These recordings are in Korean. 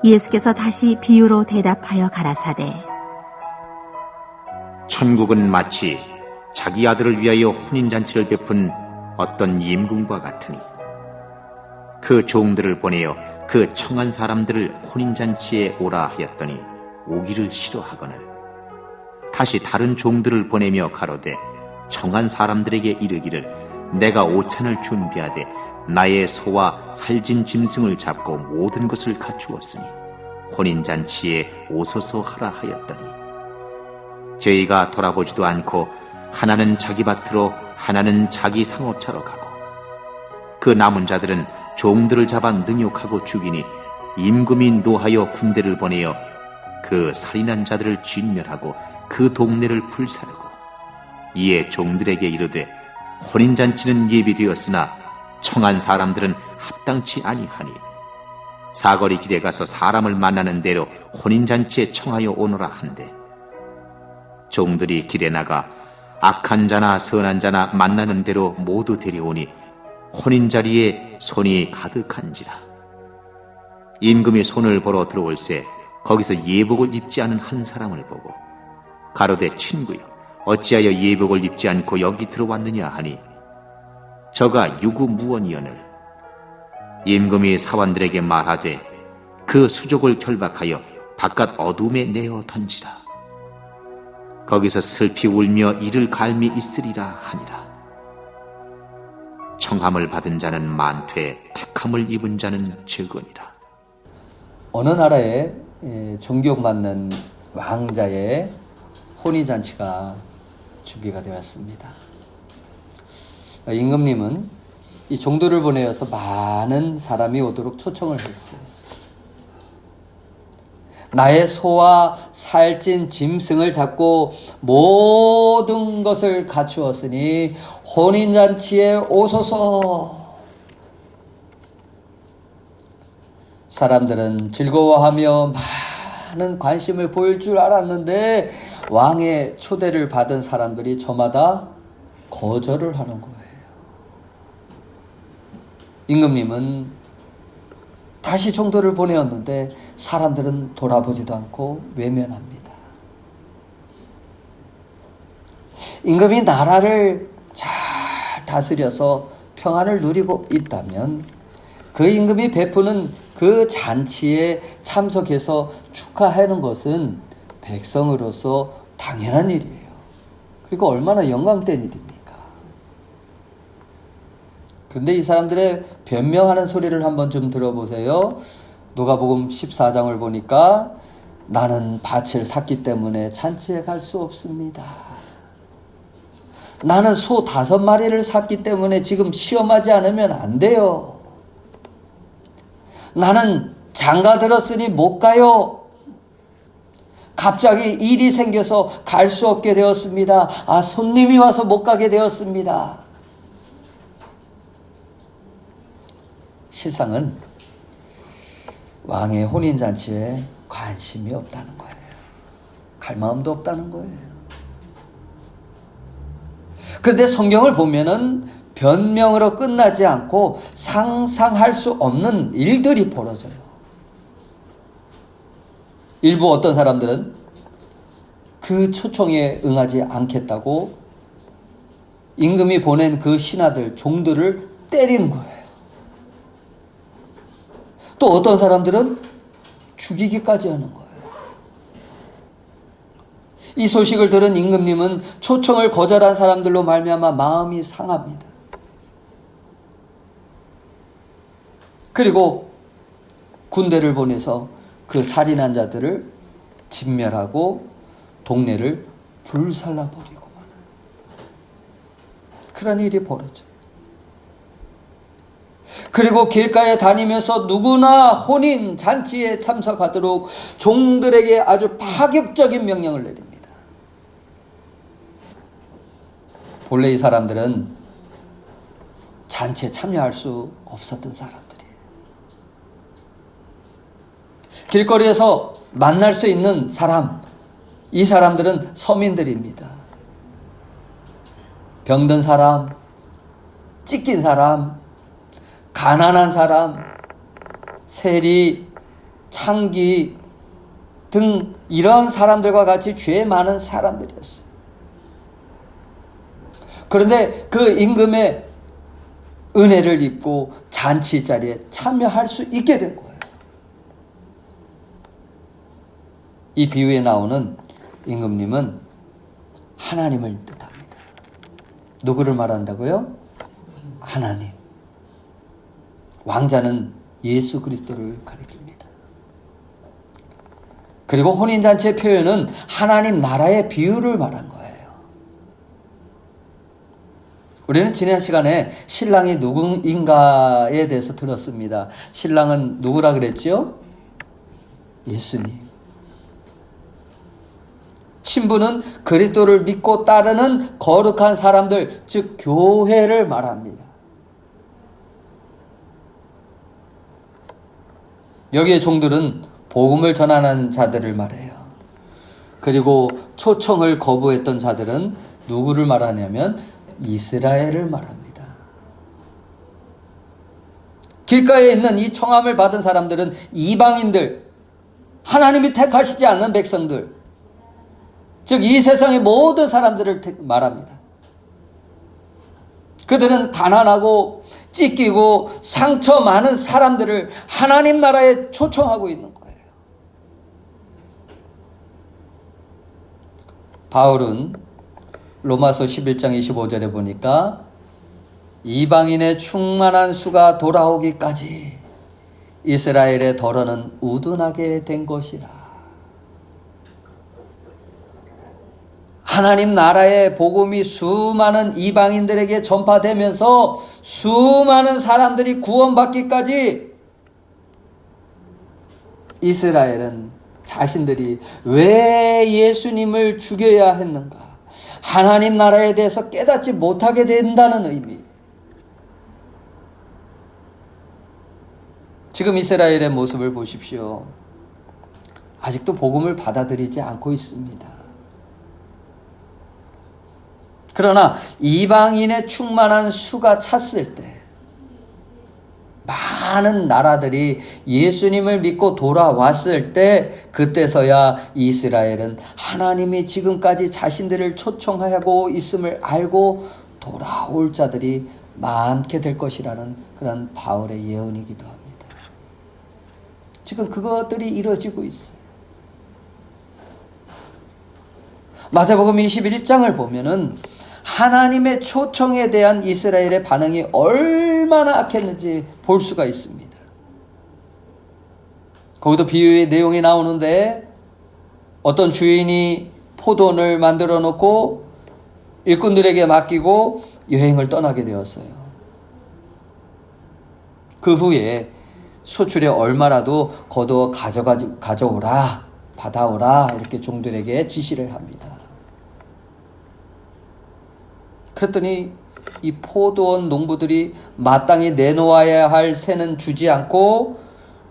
예수께서 다시 비유로 대답하여 가라사대 천국은 마치 자기 아들을 위하여 혼인잔치를 베푼 어떤 임금과 같으니 그 종들을 보내어 그 청한 사람들을 혼인잔치에 오라 하였더니 오기를 싫어하거늘 다시 다른 종들을 보내며 가로되 청한 사람들에게 이르기를 내가 오찬을 준비하되 나의 소와 살진 짐승을 잡고 모든 것을 갖추었으니 혼인잔치에 오소서 하라 하였더니 저희가 돌아보지도 않고 하나는 자기 밭으로 하나는 자기 상업차로 가고 그 남은 자들은 종들을 잡아 능욕하고 죽이니 임금이 노하여 군대를 보내어 그 살인한 자들을 진멸하고 그 동네를 불사르고 이에 종들에게 이르되 혼인잔치는 예비되었으나 청한 사람들은 합당치 아니하니 사거리 길에 가서 사람을 만나는 대로 혼인잔치에 청하여 오너라 한대 종들이 길에 나가 악한 자나 선한 자나 만나는 대로 모두 데려오니 혼인자리에 손이 가득한지라 임금이 손을 보러 들어올새 거기서 예복을 입지 않은 한 사람을 보고 가로되 친구여 어찌하여 예복을 입지 않고 여기 들어왔느냐 하니 저가 유구무원이오늘 임금이 사원들에게 말하되 그 수족을 결박하여 바깥 어둠에 내어 던지라 거기서 슬피 울며 이를 갈미 있으리라 하니라 청함을 받은 자는 많되 택함을 입은 자는 적으니라. 어느 나라에 존경받는 왕자의 혼인잔치가 준비가 되었습니다. 임금님은 이 종들을 보내어서 많은 사람이 오도록 초청을 했어요. 나의 소와 살찐 짐승을 잡고 모든 것을 갖추었으니 혼인잔치에 오소서. 사람들은 즐거워하며 많은 관심을 보일 줄 알았는데 왕의 초대를 받은 사람들이 저마다 거절을 하는 거예요. 임금님은 다시 종들을 보내었는데 사람들은 돌아보지도 않고 외면합니다. 임금이 나라를 잘 다스려서 평안을 누리고 있다면 그 임금이 베푸는 그 잔치에 참석해서 축하하는 것은 백성으로서 당연한 일이에요. 그리고 얼마나 영광된 일입니까? 그런데 이 사람들의 변명하는 소리를 한번 좀 들어보세요. 누가복음 14장을 보니까 나는 밭을 샀기 때문에 잔치에 갈 수 없습니다. 나는 소 5마리를 샀기 때문에 지금 시험하지 않으면 안 돼요. 나는 장가 들었으니 못 가요. 갑자기 일이 생겨서 갈 수 없게 되었습니다. 손님이 와서 못 가게 되었습니다. 실상은 왕의 혼인잔치에 관심이 없다는 거예요. 갈 마음도 없다는 거예요. 그런데 성경을 보면은 변명으로 끝나지 않고 상상할 수 없는 일들이 벌어져요. 일부 어떤 사람들은 그 초청에 응하지 않겠다고 임금이 보낸 그 신하들, 종들을 때리는 거예요. 또 어떤 사람들은 죽이기까지 하는 거예요. 이 소식을 들은 임금님은 초청을 거절한 사람들로 말미암아 마음이 상합니다. 그리고 군대를 보내서 그 살인한 자들을 진멸하고 동네를 불살라버리고 마는 그런 일이 벌어져요. 그리고 길가에 다니면서 누구나 혼인 잔치에 참석하도록 종들에게 아주 파격적인 명령을 내립니다. 본래 이 사람들은 잔치에 참여할 수 없었던 사람들이에요. 길거리에서 만날 수 있는 사람, 이 사람들은 서민들입니다. 병든 사람, 찢긴 사람, 가난한 사람, 세리, 창기 등 이런 사람들과 같이 죄 많은 사람들이었어요. 그런데 그 임금의 은혜를 입고 잔치 자리에 참여할 수 있게 된 거예요. 이 비유에 나오는 임금님은 하나님을 뜻합니다. 누구를 말한다고요? 하나님. 왕자는 예수 그리스도를 가리킵니다. 그리고 혼인잔치의 표현은 하나님 나라의 비유를 말한 거예요. 우리는 지난 시간에 신랑이 누구인가에 대해서 들었습니다. 신랑은 누구라 그랬지요? 예수님. 신부는 그리스도를 믿고 따르는 거룩한 사람들, 즉 교회를 말합니다. 여기에 종들은 복음을 전하는 자들을 말해요. 그리고 초청을 거부했던 자들은 누구를 말하냐면 이스라엘을 말합니다. 길가에 있는 이 청함을 받은 사람들은 이방인들, 하나님이 택하시지 않는 백성들, 즉 이 세상의 모든 사람들을 말합니다. 그들은 가난하고 찢기고 상처 많은 사람들을 하나님 나라에 초청하고 있는 거예요. 바울은 로마서 11장 25절에 보니까 이방인의 충만한 수가 돌아오기까지 이스라엘의 덜어는 우둔하게 된 것이라. 하나님 나라의 복음이 수많은 이방인들에게 전파되면서 수많은 사람들이 구원받기까지 이스라엘은 자신들이 왜 예수님을 죽여야 했는가, 하나님 나라에 대해서 깨닫지 못하게 된다는 의미. 지금 이스라엘의 모습을 보십시오. 아직도 복음을 받아들이지 않고 있습니다. 그러나 이방인의 충만한 수가 찼을 때, 많은 나라들이 예수님을 믿고 돌아왔을 때, 그때서야 이스라엘은 하나님이 지금까지 자신들을 초청하고 있음을 알고 돌아올 자들이 많게 될 것이라는 그런 바울의 예언이기도 합니다. 지금 그것들이 이루어지고 있어요. 마태복음 21장을 보면은 하나님의 초청에 대한 이스라엘의 반응이 얼마나 악했는지 볼 수가 있습니다. 거기도 비유의 내용이 나오는데, 어떤 주인이 포도원을 만들어 놓고 일꾼들에게 맡기고 여행을 떠나게 되었어요. 그 후에 소출에 얼마라도 거두어 가져오라, 받아오라, 이렇게 종들에게 지시를 합니다. 그랬더니 이 포도원 농부들이 마땅히 내놓아야 할 새는 주지 않고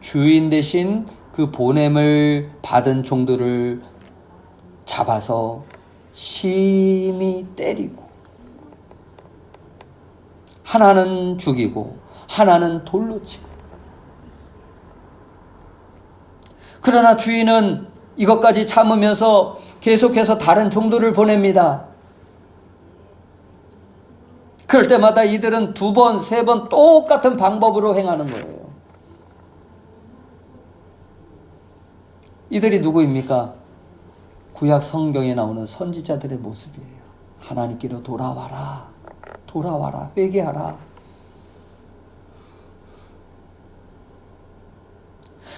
주인 대신 그 보냄을 받은 종들을 잡아서 심히 때리고, 하나는 죽이고 하나는 돌로 치고. 그러나 주인은 이것까지 참으면서 계속해서 다른 종들을 보냅니다. 그럴 때마다 이들은 2번, 3번 똑같은 방법으로 행하는 거예요. 이들이 누구입니까? 구약 성경에 나오는 선지자들의 모습이에요. 하나님께로 돌아와라, 돌아와라, 회개하라.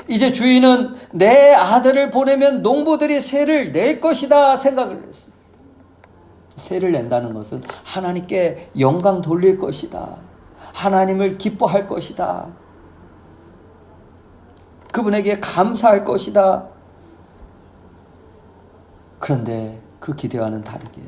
이제 주인은 내 아들을 보내면 농부들이 세를 낼 것이다 생각을 했습니다. 세를 낸다는 것은 하나님께 영광 돌릴 것이다, 하나님을 기뻐할 것이다, 그분에게 감사할 것이다. 그런데 그 기대와는 다르게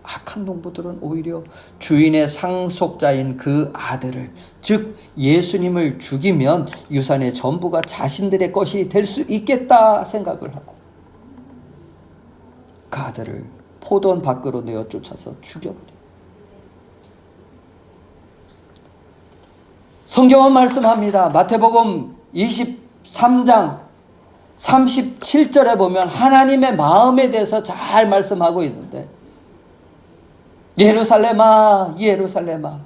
악한 농부들은 오히려 주인의 상속자인 그 아들을, 즉 예수님을 죽이면 유산의 전부가 자신들의 것이 될 수 있겠다 생각을 하고 그 아들을 포도원 밖으로 내어 쫓아서 죽여버려요. 성경은 말씀합니다. 마태복음 23장 37절에 보면 하나님의 마음에 대해서 잘 말씀하고 있는데, 예루살렘아 예루살렘아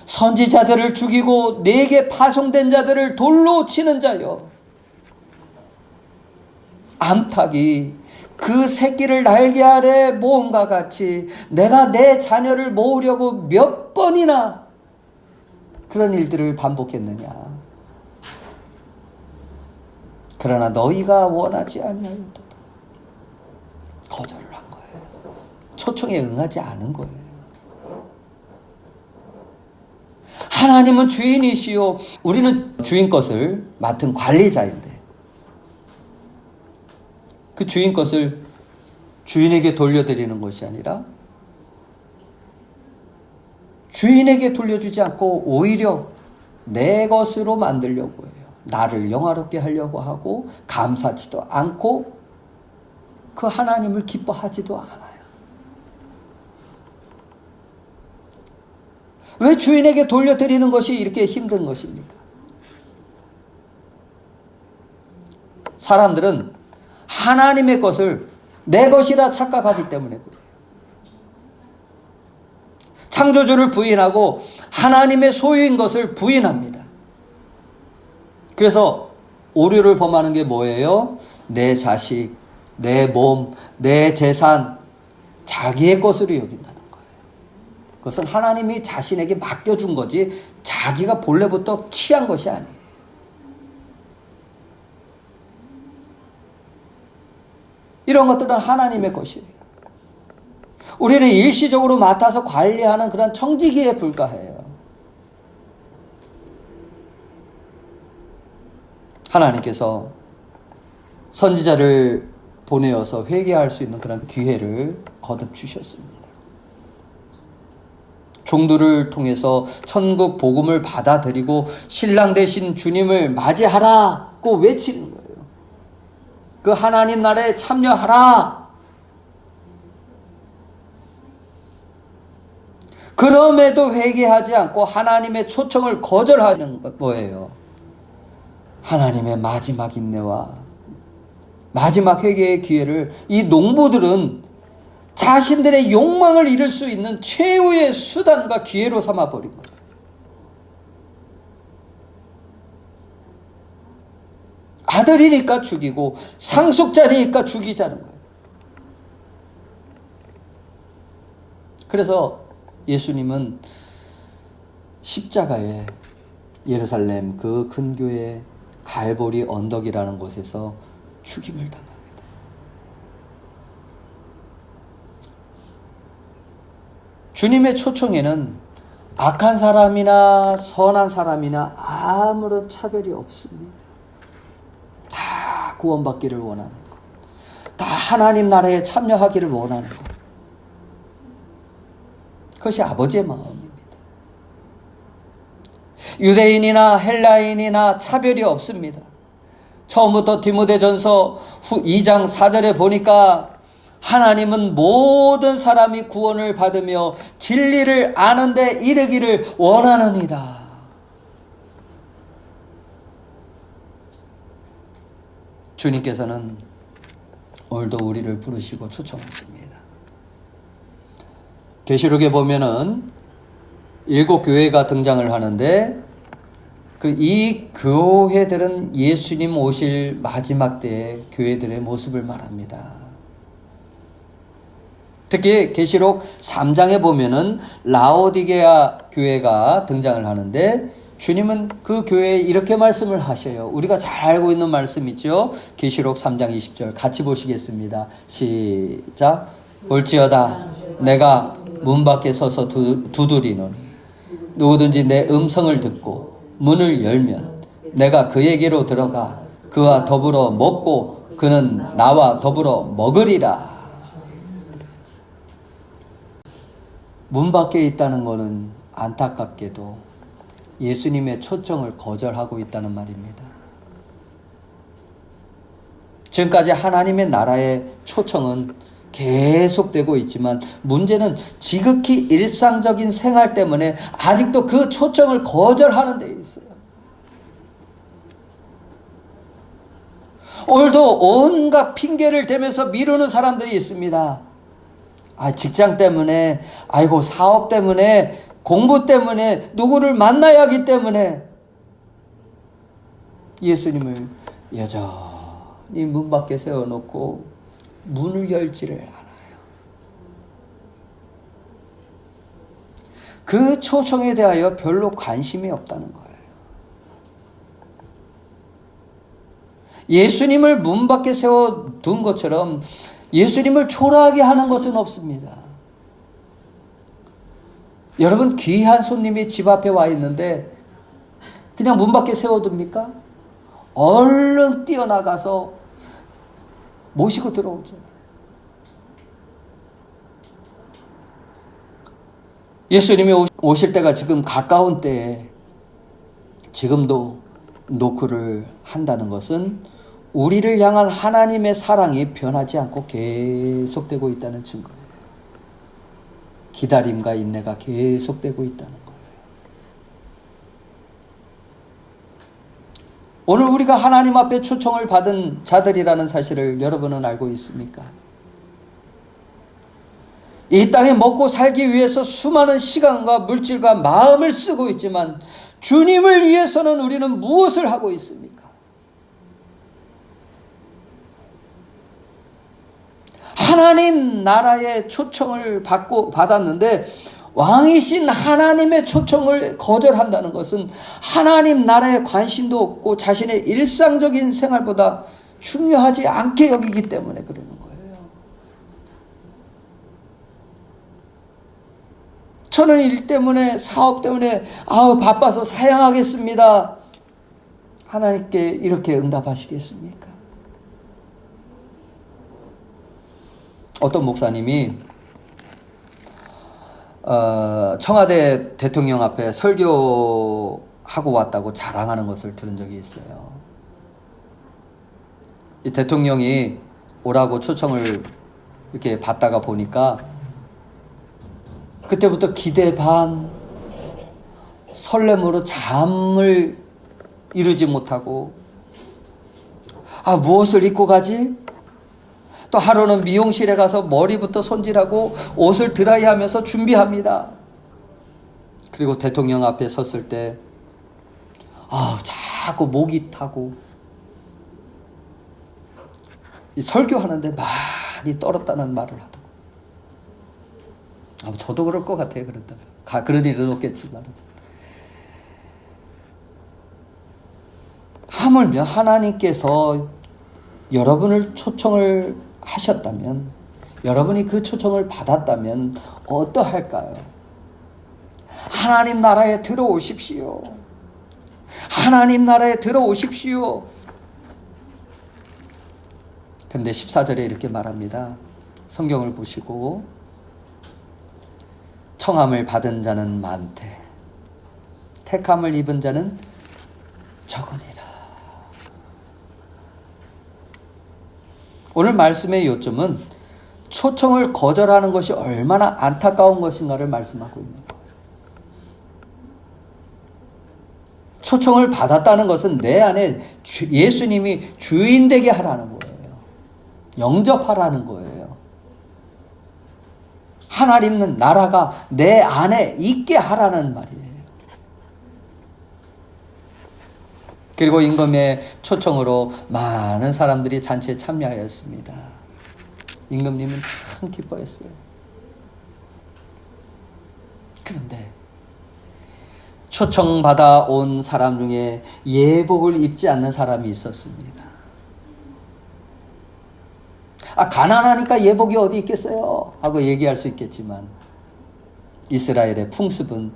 선지자들을 죽이고 내게 파송된 자들을 돌로 치는 자여, 암탉이 그 새끼를 날개 아래 모음과 같이 내가 내 자녀를 모으려고 몇 번이나 그런 일들을 반복했느냐. 그러나 너희가 원하지 아니하였다. 거절을 한 거예요. 초청에 응하지 않은 거예요. 하나님은 주인이시요, 우리는 주인 것을 맡은 관리자인데, 그 주인 것을 주인에게 돌려드리는 것이 아니라 주인에게 돌려주지 않고 오히려 내 것으로 만들려고 해요. 나를 영화롭게 하려고 하고 감사하지도 않고 그 하나님을 기뻐하지도 않아요. 왜 주인에게 돌려드리는 것이 이렇게 힘든 것입니까? 사람들은 하나님의 것을 내 것이라 착각하기 때문에 그래요. 창조주를 부인하고 하나님의 소유인 것을 부인합니다. 그래서 오류를 범하는 게 뭐예요? 내 자식, 내 몸, 내 재산, 자기의 것으로 여긴다는 거예요. 그것은 하나님이 자신에게 맡겨준 거지 자기가 본래부터 취한 것이 아니에요. 이런 것들은 하나님의 것이에요. 우리는 일시적으로 맡아서 관리하는 그런 청지기에 불과해요. 하나님께서 선지자를 보내어서 회개할 수 있는 그런 기회를 거듭 주셨습니다. 종들을 통해서 천국 복음을 받아들이고 신랑 되신 주님을 맞이하라고 외치는 거예요. 그 하나님 나라에 참여하라. 그럼에도 회개하지 않고 하나님의 초청을 거절하는 것 뭐예요? 하나님의 마지막 인내와 마지막 회개의 기회를 이 농부들은 자신들의 욕망을 이룰 수 있는 최후의 수단과 기회로 삼아버린 거예요. 아들이니까 죽이고 상속자니까 죽이자는 거예요. 그래서 예수님은 십자가에 예루살렘 그 근교의 갈보리 언덕이라는 곳에서 죽임을 당합니다. 주님의 초청에는 악한 사람이나 선한 사람이나 아무런 차별이 없습니다. 다 구원받기를 원하는 것, 다 하나님 나라에 참여하기를 원하는 것, 그것이 아버지의 마음입니다. 유대인이나 헬라인이나 차별이 없습니다. 처음부터 디모데전서 2장 4절에 보니까 하나님은 모든 사람이 구원을 받으며 진리를 아는 데 이르기를 원하느니라. 주님께서는 오늘도 우리를 부르시고 초청하십니다. 계시록에 보면은 7교회가 등장을 하는데 이 교회들은 예수님 오실 마지막 때의 교회들의 모습을 말합니다. 특히 계시록 3장에 보면은 라오디게아 교회가 등장을 하는데 주님은 그 교회에 이렇게 말씀을 하셔요. 우리가 잘 알고 있는 말씀이죠. 계시록 3장 20절 같이 보시겠습니다. 시작. 볼지어다 내가 문 밖에 서서 두드리노니 누구든지 내 음성을 듣고 문을 열면 내가 그에게로 들어가 그와 더불어 먹고 그는 나와 더불어 먹으리라. 문 밖에 있다는 것은 안타깝게도 예수님의 초청을 거절하고 있다는 말입니다. 지금까지 하나님의 나라의 초청은 계속되고 있지만 문제는 지극히 일상적인 생활 때문에 아직도 그 초청을 거절하는 데 있어요. 오늘도 온갖 핑계를 대면서 미루는 사람들이 있습니다. 직장 때문에, 사업 때문에, 공부 때문에, 누구를 만나야 하기 때문에 예수님을 여전히 문 밖에 세워놓고 문을 열지를 않아요. 그 초청에 대하여 별로 관심이 없다는 거예요. 예수님을 문 밖에 세워둔 것처럼 예수님을 초라하게 하는 것은 없습니다. 여러분, 귀한 손님이 집 앞에 와 있는데 그냥 문 밖에 세워둡니까? 얼른 뛰어나가서 모시고 들어오죠. 예수님이 오실 때가 지금 가까운 때에 지금도 노크를 한다는 것은 우리를 향한 하나님의 사랑이 변하지 않고 계속되고 있다는 증거예요. 기다림과 인내가 계속되고 있다는 거예요. 오늘 우리가 하나님 앞에 초청을 받은 자들이라는 사실을 여러분은 알고 있습니까? 이 땅에 먹고 살기 위해서 수많은 시간과 물질과 마음을 쓰고 있지만 주님을 위해서는 우리는 무엇을 하고 있습니까? 하나님 나라의 초청을 받았는데 왕이신 하나님의 초청을 거절한다는 것은 하나님 나라에 관심도 없고 자신의 일상적인 생활보다 중요하지 않게 여기기 때문에 그러는 거예요. 저는 일 때문에, 사업 때문에 바빠서 사양하겠습니다. 하나님께 이렇게 응답하시겠습니까? 어떤 목사님이 청와대 대통령 앞에 설교하고 왔다고 자랑하는 것을 들은 적이 있어요. 이 대통령이 오라고 초청을 이렇게 받다가 보니까 그때부터 기대 반, 설렘으로 잠을 이루지 못하고 무엇을 입고 가지? 또 하루는 미용실에 가서 머리부터 손질하고 옷을 드라이하면서 준비합니다. 그리고 대통령 앞에 섰을 때 자꾸 목이 타고 설교하는데 많이 떨었다는 말을 하더라고요. 저도 그럴 것 같아요. 그런 일은 없겠지만. 하물며 하나님께서 여러분을 초청을 하셨다면, 여러분이 그 초청을 받았다면 어떠할까요? 하나님 나라에 들어오십시오. 하나님 나라에 들어오십시오. 근데 14절에 이렇게 말합니다. 성경을 보시고 청함을 받은 자는 많되 택함을 입은 자는 적으니라. 오늘 말씀의 요점은 초청을 거절하는 것이 얼마나 안타까운 것인가를 말씀하고 있는 거예요. 초청을 받았다는 것은 내 안에 예수님이 주인 되게 하라는 거예요. 영접하라는 거예요. 하나님은 나라가 내 안에 있게 하라는 말이에요. 그리고 임금의 초청으로 많은 사람들이 잔치에 참여하였습니다. 임금님은 참 기뻐했어요. 그런데 초청받아 온 사람 중에 예복을 입지 않는 사람이 있었습니다. 가난하니까 예복이 어디 있겠어요? 하고 얘기할 수 있겠지만 이스라엘의 풍습은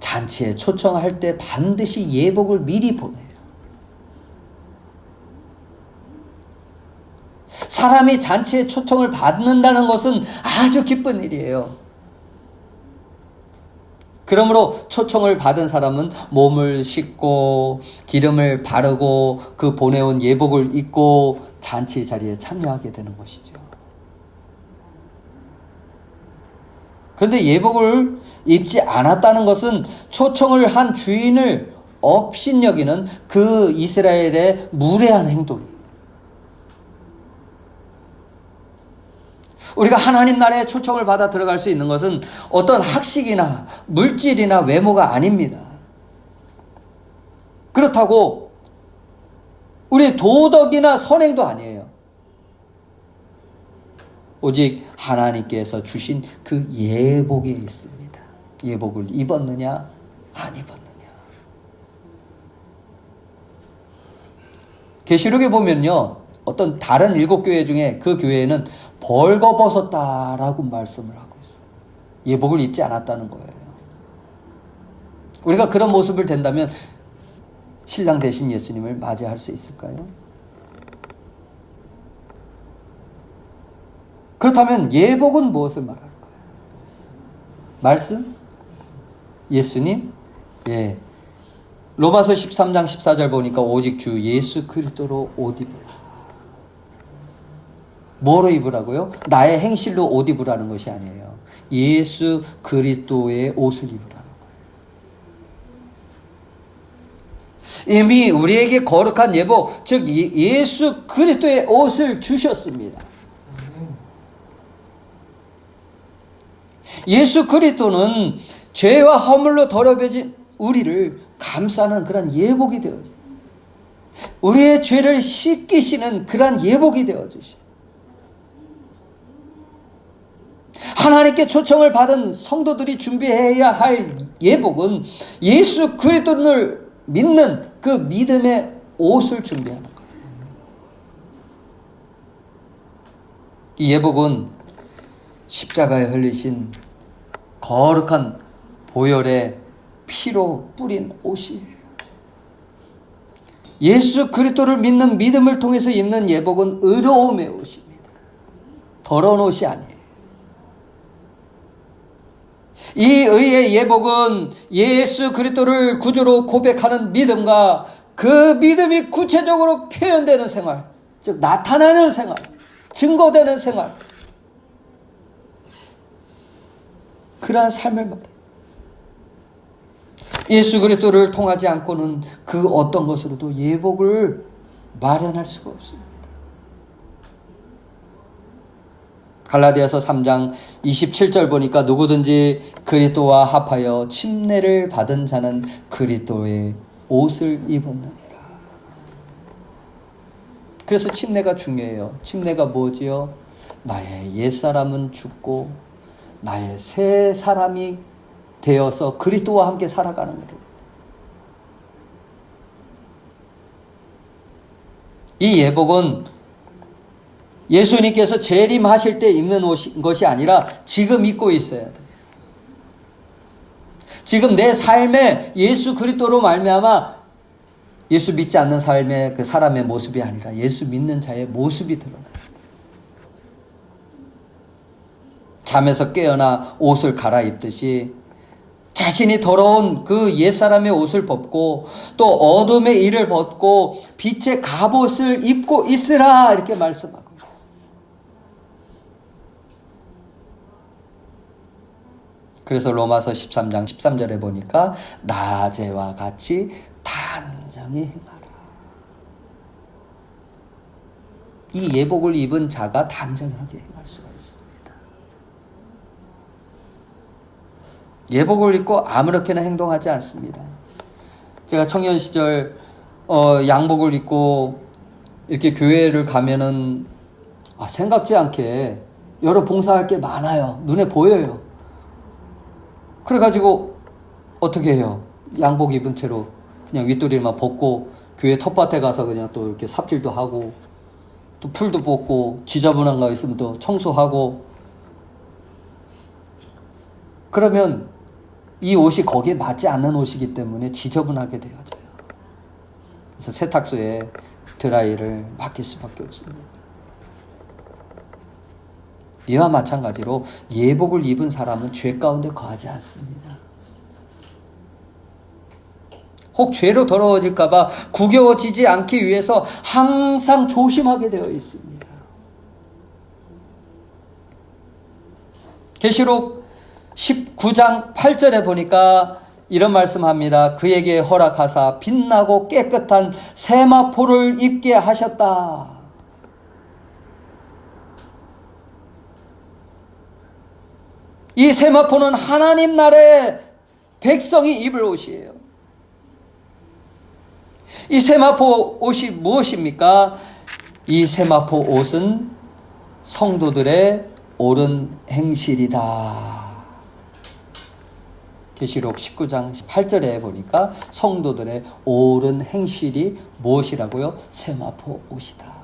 잔치에 초청할 때 반드시 예복을 미리 보내요. 사람이 잔치에 초청을 받는다는 것은 아주 기쁜 일이에요. 그러므로 초청을 받은 사람은 몸을 씻고 기름을 바르고 그 보내온 예복을 입고 잔치 자리에 참여하게 되는 것이죠. 그런데 예복을 입지 않았다는 것은 초청을 한 주인을 업신여기는 그 이스라엘의 무례한 행동이에요. 우리가 하나님 나라의 초청을 받아 들어갈 수 있는 것은 어떤 학식이나 물질이나 외모가 아닙니다. 그렇다고 우리 도덕이나 선행도 아니에요. 오직 하나님께서 주신 그 예복에 있습니다. 예복을 입었느냐 안 입었느냐. 계시록에 보면요, 어떤 다른 7교회 중에 그 교회는 벌거벗었다라고 말씀을 하고 있어요. 예복을 입지 않았다는 거예요. 우리가 그런 모습을 된다면 신랑 되신 예수님을 맞이할 수 있을까요? 그렇다면 예복은 무엇을 말할까요? 말씀? 예수님? 예. 로마서 13장 14절 보니까 오직 주 예수 그리스도로 옷 입으라. 뭐로 입으라고요? 나의 행실로 옷 입으라는 것이 아니에요. 예수 그리스도의 옷을 입으라는 거예요. 이미 우리에게 거룩한 예복, 즉 예수 그리스도의 옷을 주셨습니다. 예수 그리스도는 죄와 허물로 더러워진 우리를 감싸는 그런 예복이 되어져. 우리의 죄를 씻기시는 그런 예복이 되어주시. 하나님께 초청을 받은 성도들이 준비해야 할 예복은 예수 그리스도를 믿는 그 믿음의 옷을 준비하는 거예요. 이 예복은 십자가에 흘리신 거룩한 보혈의 피로 뿌린 옷이에요. 예수 그리스도를 믿는 믿음을 통해서 입는 예복은 의로움의 옷입니다. 더러운 옷이 아니에요. 이 의의 예복은 예수 그리스도를 구주로 고백하는 믿음과 그 믿음이 구체적으로 표현되는 생활, 즉 나타나는 생활, 증거되는 생활, 그러한 삶을 말해요. 예수 그리스도를 통하지 않고는 그 어떤 것으로도 예복을 마련할 수가 없습니다. 갈라디아서 3장 27절 보니까 누구든지 그리스도와 합하여 침례를 받은 자는 그리스도의 옷을 입었느니라. 그래서 침례가 중요해요. 침례가 뭐지요? 나의 옛사람은 죽고 나의 새 사람이 되어서 그리스도와 함께 살아가는 거예요. 이 예복은 예수님께서 재림하실 때 입는 것이 아니라 지금 입고 있어야 돼요. 지금 내 삶에 예수 그리스도로 말미암아 예수 믿지 않는 삶의 그 사람의 모습이 아니라 예수 믿는 자의 모습이 드러나요. 잠에서 깨어나 옷을 갈아입듯이 자신이 더러운 그 옛사람의 옷을 벗고 또 어둠의 일을 벗고 빛의 갑옷을 입고 있으라 이렇게 말씀하고 있어요. 그래서 로마서 13장 13절에 보니까 낮에와 같이 단정히 행하라. 이 예복을 입은 자가 단정하게 행할 수가 있습니다. 예복을 입고 아무렇게나 행동하지 않습니다. 제가 청년 시절 양복을 입고 이렇게 교회를 가면은 생각지 않게 여러 봉사할 게 많아요. 눈에 보여요. 그래가지고 어떻게 해요? 양복 입은 채로 그냥 윗도리만 벗고 교회 텃밭에 가서 그냥 또 이렇게 삽질도 하고 또 풀도 뽑고 지저분한 거 있으면 또 청소하고, 그러면 이 옷이 거기에 맞지 않는 옷이기 때문에 지저분하게 되어져요. 그래서 세탁소에 드라이를 맡길 수밖에 없습니다. 이와 마찬가지로 예복을 입은 사람은 죄 가운데 거하지 않습니다. 혹 죄로 더러워질까 봐 구겨지지 않기 위해서 항상 조심하게 되어 있습니다. 계시록 19장 8절에 보니까 이런 말씀합니다. 그에게 허락하사 빛나고 깨끗한 세마포를 입게 하셨다. 이 세마포는 하나님 나라의 백성이 입을 옷이에요. 이 세마포 옷이 무엇입니까? 이 세마포 옷은 성도들의 옳은 행실이다. 계시록 19장 8절에 보니까 성도들의 옳은 행실이 무엇이라고요? 세마포 옷이다.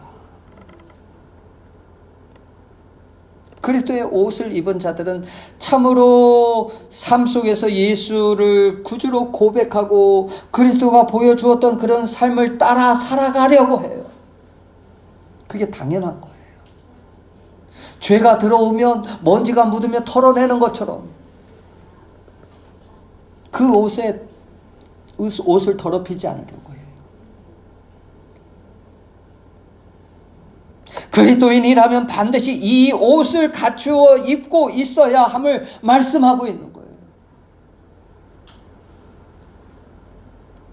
그리스도의 옷을 입은 자들은 참으로 삶 속에서 예수를 구주로 고백하고 그리스도가 보여주었던 그런 삶을 따라 살아가려고 해요. 그게 당연한 거예요. 죄가 들어오면 먼지가 묻으면 털어내는 것처럼 그 옷을 더럽히지 않으려고 해요. 그리스도인이라면 반드시 이 옷을 갖추어 입고 있어야 함을 말씀하고 있는 거예요.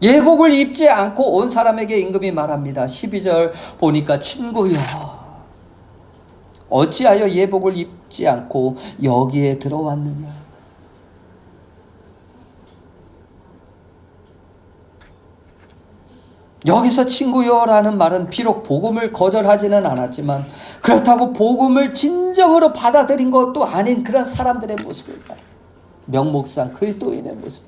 예복을 입지 않고 온 사람에게 임금이 말합니다. 12절 보니까 친구여 어찌하여 예복을 입지 않고 여기에 들어왔느냐. 여기서 친구여라는 말은 비록 복음을 거절하지는 않았지만 그렇다고 복음을 진정으로 받아들인 것도 아닌 그런 사람들의 모습을 봐요. 명목상 그리스도인의 모습.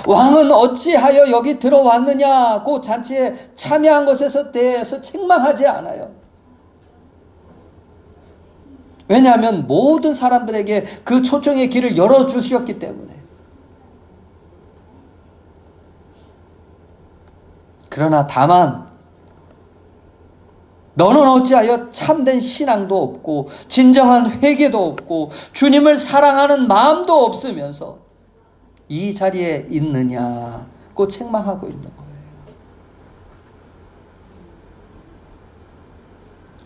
왕은 어찌하여 여기 들어왔느냐고 잔치에 참여한 것에 대해서 책망하지 않아요. 왜냐하면 모든 사람들에게 그 초청의 길을 열어주셨기 때문에. 그러나 다만 너는 어찌하여 참된 신앙도 없고 진정한 회개도 없고 주님을 사랑하는 마음도 없으면서 이 자리에 있느냐고 책망하고 있는 거예요.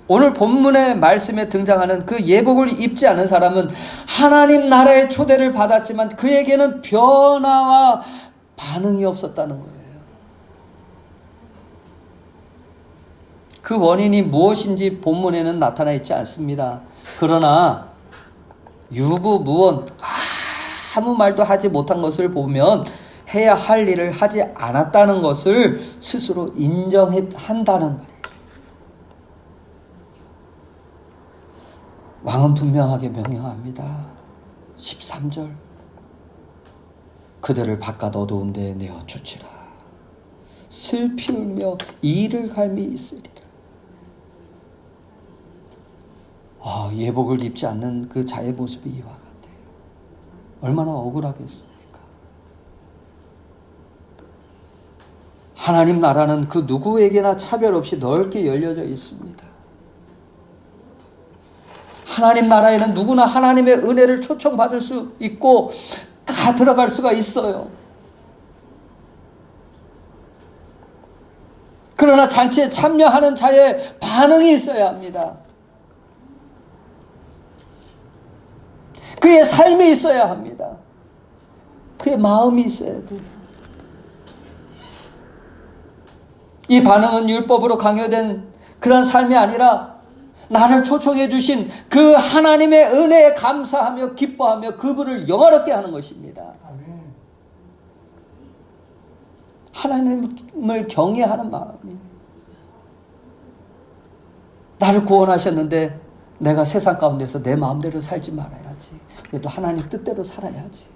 오늘 본문의 말씀에 등장하는 그 예복을 입지 않은 사람은 하나님 나라의 초대를 받았지만 그에게는 변화와 반응이 없었다는 거예요. 그 원인이 무엇인지 본문에는 나타나 있지 않습니다. 그러나 유구무원 아무 말도 하지 못한 것을 보면 해야 할 일을 하지 않았다는 것을 스스로 인정한다는 말이에요. 왕은 분명하게 명령합니다. 13절 그들을 바깥 어두운 데에 내어 쫓으라. 슬피 울며 이를 갈미 있으리라. 예복을 입지 않는 그 자의 모습이 이와 같아요. 얼마나 억울하겠습니까? 하나님 나라는 그 누구에게나 차별 없이 넓게 열려져 있습니다. 하나님 나라에는 누구나 하나님의 은혜를 초청받을 수 있고 들어갈 수가 있어요. 그러나 잔치에 참여하는 자의 반응이 있어야 합니다. 그의 삶이 있어야 합니다. 그의 마음이 있어야 돼요. 이 반응은 율법으로 강요된 그런 삶이 아니라 나를 초청해 주신 그 하나님의 은혜에 감사하며 기뻐하며 그분을 영화롭게 하는 것입니다. 하나님을 경외하는 마음이. 나를 구원하셨는데 내가 세상 가운데서 내 마음대로 살지 말아야지. 그래도 하나님 뜻대로 살아야지.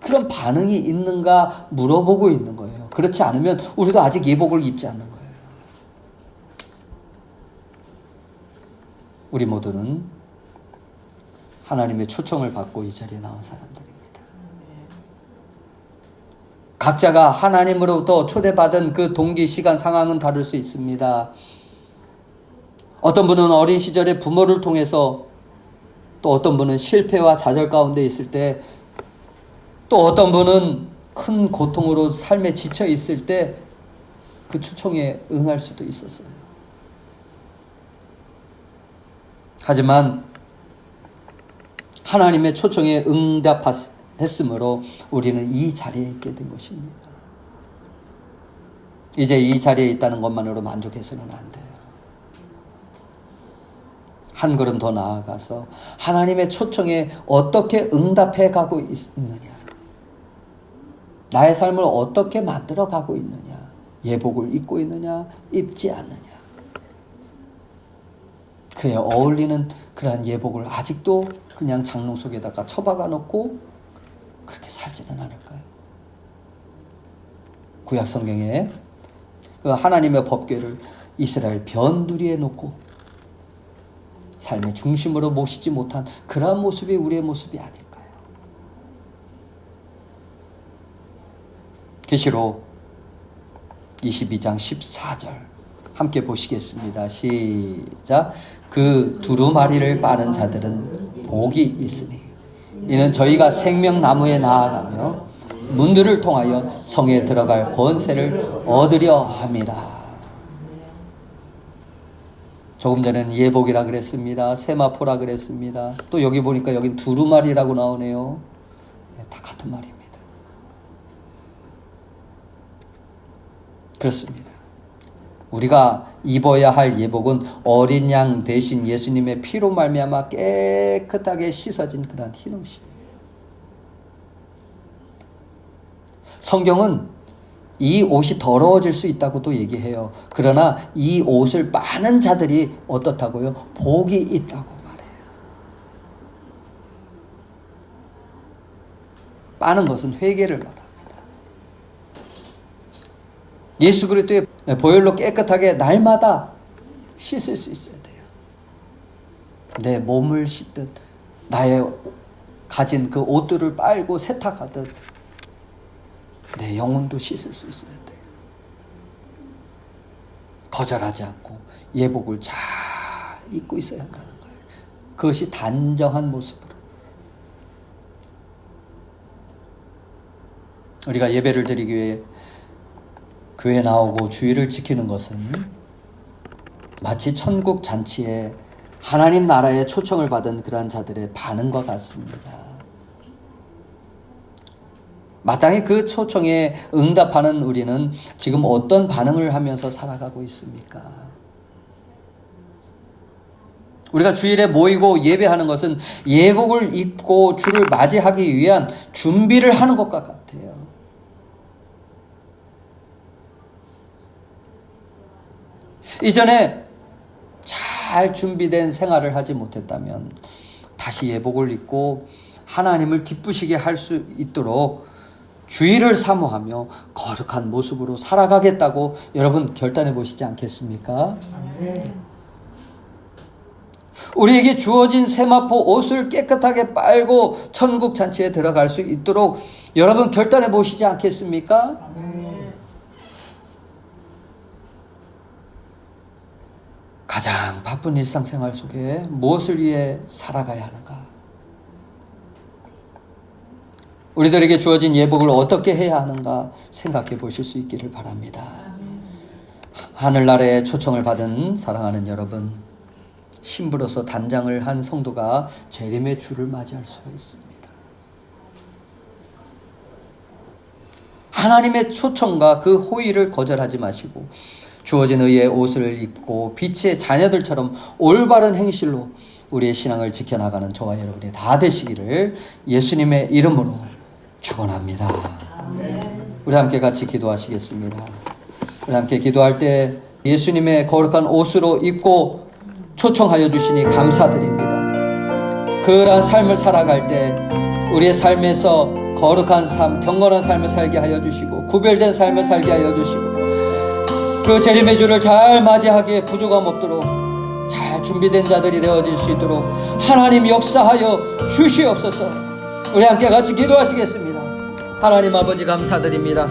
그런 반응이 있는가 물어보고 있는 거예요. 그렇지 않으면 우리도 아직 예복을 입지 않는 거예요. 우리 모두는 하나님의 초청을 받고 이 자리에 나온 사람들입니다. 각자가 하나님으로부터 초대받은 그 동기, 시간, 상황은 다를 수 있습니다. 어떤 분은 어린 시절에 부모를 통해서, 또 어떤 분은 실패와 좌절 가운데 있을 때, 또 어떤 분은 큰 고통으로 삶에 지쳐 있을 때 그 초청에 응할 수도 있었어요. 하지만 하나님의 초청에 응답했으므로 우리는 이 자리에 있게 된 것입니다. 이제 이 자리에 있다는 것만으로 만족해서는 안 돼요. 한 걸음 더 나아가서 하나님의 초청에 어떻게 응답해 가고 있느냐, 나의 삶을 어떻게 만들어 가고 있느냐, 예복을 입고 있느냐, 입지 않느냐, 그에 어울리는 그러한 예복을 아직도 그냥 장롱 속에다가 처박아 놓고 그렇게 살지는 않을까요? 구약 성경에 그 하나님의 법궤를 이스라엘 변두리에 놓고 삶의 중심으로 모시지 못한 그러한 모습이 우리의 모습이 아닐까요? 계시록 22장 14절 함께 보시겠습니다. 시작. 그 두루마리를 빠는 자들은 복이 있으니 이는 저희가 생명나무에 나아가며 문들을 통하여 성에 들어갈 권세를 얻으려 함이라. 조금 전에는 예복이라 그랬습니다. 세마포라 그랬습니다. 또 여기 보니까 여긴 두루마리라고 나오네요. 다 같은 말입니다. 그렇습니다. 우리가 입어야 할 예복은 어린 양 대신 예수님의 피로 말미암아 깨끗하게 씻어진 그런 흰 옷이에요. 성경은 이 옷이 더러워질 수 있다고도 얘기해요. 그러나 이 옷을 빠는 자들이 어떻다고요? 복이 있다고 말해요. 빠는 것은 회개를 말합니다. 예수 그리스도의 보혈로 깨끗하게 날마다 씻을 수 있어야 돼요. 내 몸을 씻듯 나의 가진 그 옷들을 빨고 세탁하듯 내 영혼도 씻을 수 있어야 돼요. 거절하지 않고 예복을 잘 입고 있어야 한다는 거예요. 그것이 단정한 모습으로. 우리가 예배를 드리기 위해 교회에 나오고 주일을 지키는 것은 마치 천국 잔치에 하나님 나라의 초청을 받은 그러한 자들의 반응과 같습니다. 마땅히 그 초청에 응답하는 우리는 지금 어떤 반응을 하면서 살아가고 있습니까? 우리가 주일에 모이고 예배하는 것은 예복을 입고 주를 맞이하기 위한 준비를 하는 것과 같아요. 이전에 잘 준비된 생활을 하지 못했다면 다시 예복을 입고 하나님을 기쁘시게 할 수 있도록 주의를 사모하며 거룩한 모습으로 살아가겠다고 여러분 결단해 보시지 않겠습니까? 우리에게 주어진 세마포 옷을 깨끗하게 빨고 천국 잔치에 들어갈 수 있도록 여러분 결단해 보시지 않겠습니까? 가장 바쁜 일상생활 속에 무엇을 위해 살아가야 하는가? 우리들에게 주어진 예복을 어떻게 해야 하는가 생각해 보실 수 있기를 바랍니다. 하늘나라의 초청을 받은 사랑하는 여러분, 신부로서 단장을 한 성도가 재림의 주를 맞이할 수가 있습니다. 하나님의 초청과 그 호의를 거절하지 마시고 주어진 의의 옷을 입고 빛의 자녀들처럼 올바른 행실로 우리의 신앙을 지켜나가는 저와 여러분이 다 되시기를 예수님의 이름으로 축원합니다. 우리 함께 같이 기도하시겠습니다. 우리 함께 기도할 때 예수님의 거룩한 옷으로 입고 초청하여 주시니 감사드립니다. 그러한 삶을 살아갈 때 우리의 삶에서 거룩한 삶, 경건한 삶을 살게 하여 주시고 구별된 삶을 살게 하여 주시고 그 재림의 주를 잘 맞이하기에 부족함 없도록 잘 준비된 자들이 되어질 수 있도록 하나님 역사하여 주시옵소서. 우리 함께 같이 기도하시겠습니다. 하나님 아버지 감사드립니다.